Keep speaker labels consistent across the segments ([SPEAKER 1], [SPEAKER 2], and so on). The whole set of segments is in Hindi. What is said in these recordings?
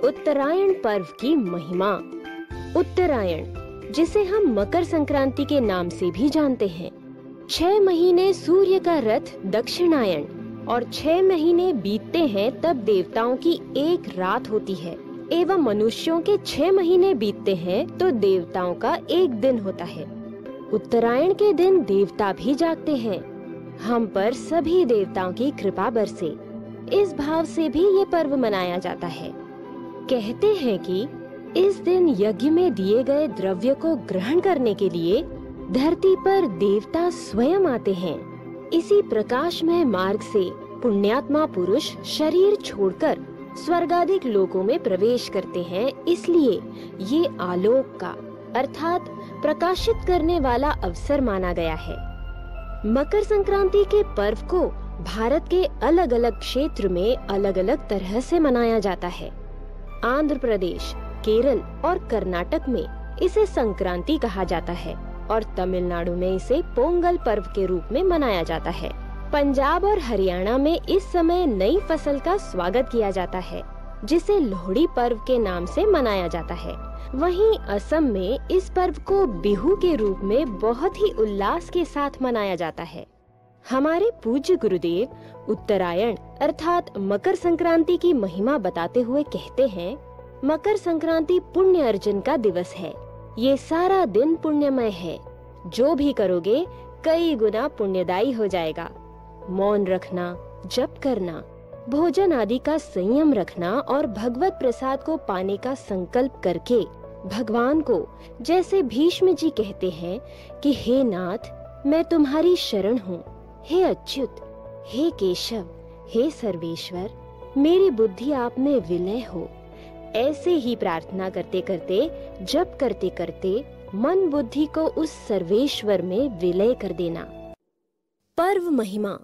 [SPEAKER 1] उत्तरायण पर्व की महिमा। उत्तरायण, जिसे हम मकर संक्रांति के नाम से भी जानते हैं, 6 महीने सूर्य का रथ दक्षिणायन और 6 महीने बीतते हैं तब देवताओं की एक रात होती है, एवं मनुष्यों के 6 महीने बीतते हैं तो देवताओं का एक दिन होता है। उत्तरायण के दिन देवता भी जागते हैं, हम पर सभी देवताओं की कृपा बरसे, इस भाव से भी ये पर्व मनाया जाता है। कहते हैं कि इस दिन यज्ञ में दिए गए द्रव्य को ग्रहण करने के लिए धरती पर देवता स्वयं आते हैं। इसी प्रकाशमय मार्ग से पुण्यात्मा पुरुष शरीर छोड़कर स्वर्गाधिक लोकों में प्रवेश करते हैं, इसलिए ये आलोक का अर्थात प्रकाशित करने वाला अवसर माना गया है। मकर संक्रांति के पर्व को भारत के अलग अलग क्षेत्र में अलग अलग तरह से मनाया जाता है। आंध्र प्रदेश, केरल और कर्नाटक में इसे संक्रांति कहा जाता है और तमिलनाडु में इसे पोंगल पर्व के रूप में मनाया जाता है। पंजाब और हरियाणा में इस समय नई फसल का स्वागत किया जाता है, जिसे लोहड़ी पर्व के नाम से मनाया जाता है। वहीं असम में इस पर्व को बिहू के रूप में बहुत ही उल्लास के साथ मनाया जाता है। हमारे पूज्य गुरुदेव उत्तरायण अर्थात मकर संक्रांति की महिमा बताते हुए कहते हैं, मकर संक्रांति पुण्य अर्जन का दिवस है। ये सारा दिन पुण्यमय है, जो भी करोगे कई गुना पुण्यदायी हो जाएगा। मौन रखना, जप करना, भोजन आदि का संयम रखना और भगवत प्रसाद को पाने का संकल्प करके भगवान को, जैसे भीष्म जी कहते हैं कि हे नाथ, मैं तुम्हारी शरण हूँ, हे अच्युत, हे केशव, हे सर्वेश्वर, मेरी बुद्धि आप में विलय हो। ऐसे ही प्रार्थना करते करते, जप करते करते मन बुद्धि को उस सर्वेश्वर में विलय कर देना। पर्व महिमा।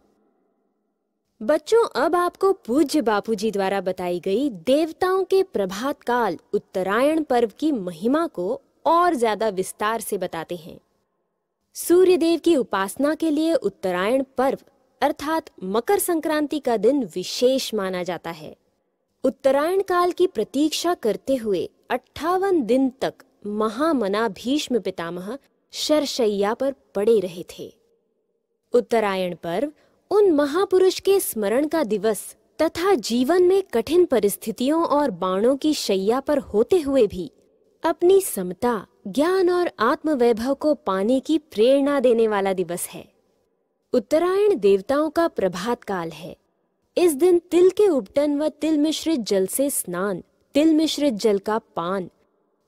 [SPEAKER 1] बच्चों, अब आपको पूज्य बापूजी द्वारा बताई गई देवताओं के प्रभात काल उत्तरायण पर्व की महिमा को और ज्यादा विस्तार से बताते हैं। सूर्य देव की उपासना के लिए उत्तरायण पर्व अर्थात मकर संक्रांति का दिन विशेष माना जाता है। उत्तरायण काल की प्रतीक्षा करते हुए 58 दिन तक महामना भीष्म पितामह शरशैया पर पड़े रहे थे। उत्तरायण पर्व उन महापुरुष के स्मरण का दिवस तथा जीवन में कठिन परिस्थितियों और बाणों की शैया पर होते हुए भी अपनी समता, ज्ञान और आत्मवैभव को पाने की प्रेरणा देने वाला दिवस है। उत्तरायण देवताओं का प्रभात काल है। इस दिन तिल के उपटन व तिल मिश्रित जल से स्नान, तिल मिश्रित जल का पान,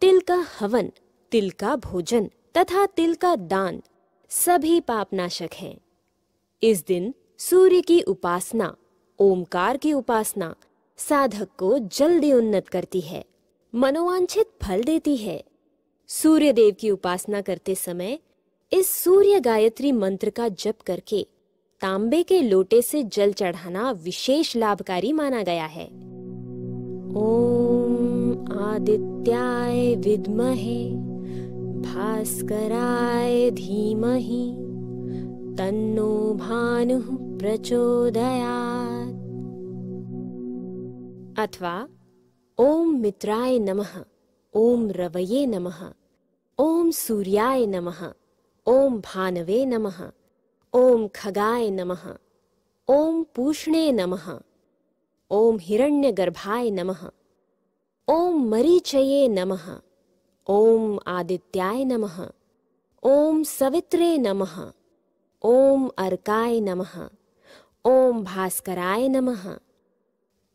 [SPEAKER 1] तिल का हवन, तिल का भोजन तथा तिल का दान सभी पापनाशक हैं। इस दिन सूर्य की उपासना, ओमकार की उपासना साधक को जल्दी उन्नत करती है, मनोवांछित फल देती है। सूर्य देव की उपासना करते समय इस सूर्य गायत्री मंत्र का जप करके तांबे के लोटे से जल चढ़ाना विशेष लाभकारी माना गया है। ओम आदित्याय विद्महे भास्कराय धीमहि तन्नो भानुः प्रचोदयात्। अथवा ओम मित्राय नमः, ओम रवये नमः, ओम सूर्याय नमः, ओम भानवे नमः, ओम खगाय नमः, ओम पूष्णे नमः, ओम हिरण्यगर्भाय नमः, ओम मरीचये नमः, ओम आदित्याय नमः, ओम सवित्रे नमः, ओम अर्काय नमः, ओम भास्कराय नमः,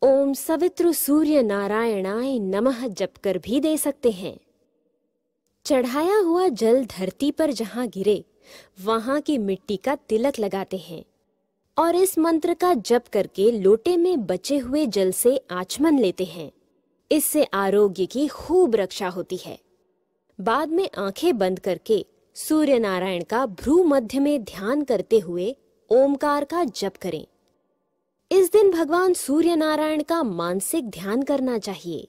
[SPEAKER 1] ओम सवित्र सूर्य नारायणाय नमः जप कर भी दे सकते हैं। चढ़ाया हुआ जल धरती पर जहाँ गिरे वहां की मिट्टी का तिलक लगाते हैं और इस मंत्र का जप करके लोटे में बचे हुए जल से आचमन लेते हैं। इससे आरोग्य की खूब रक्षा होती है। बाद में आंखें बंद करके सूर्य नारायण का भ्रू मध्य में ध्यान करते हुए ओमकार का जप करें। इस दिन भगवान सूर्य नारायण का मानसिक ध्यान करना चाहिए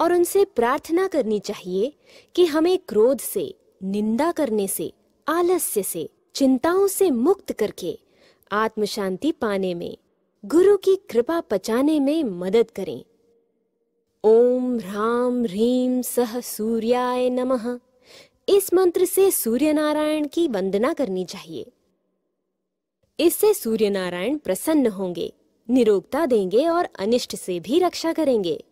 [SPEAKER 1] और उनसे प्रार्थना करनी चाहिए कि हमें क्रोध से, निंदा करने से, आलस्य से, चिंताओं से मुक्त करके आत्म शांति पाने में, गुरु की कृपा पचाने में मदद करें। ओम ॐ ह्रां ह्रीं सः सूर्याय नमः। इस मंत्र से सूर्य नारायण की वंदना करनी चाहिए। इससे सूर्य नारायण प्रसन्न होंगे, निरोगता देंगे और अनिष्ट से भी रक्षा करेंगे।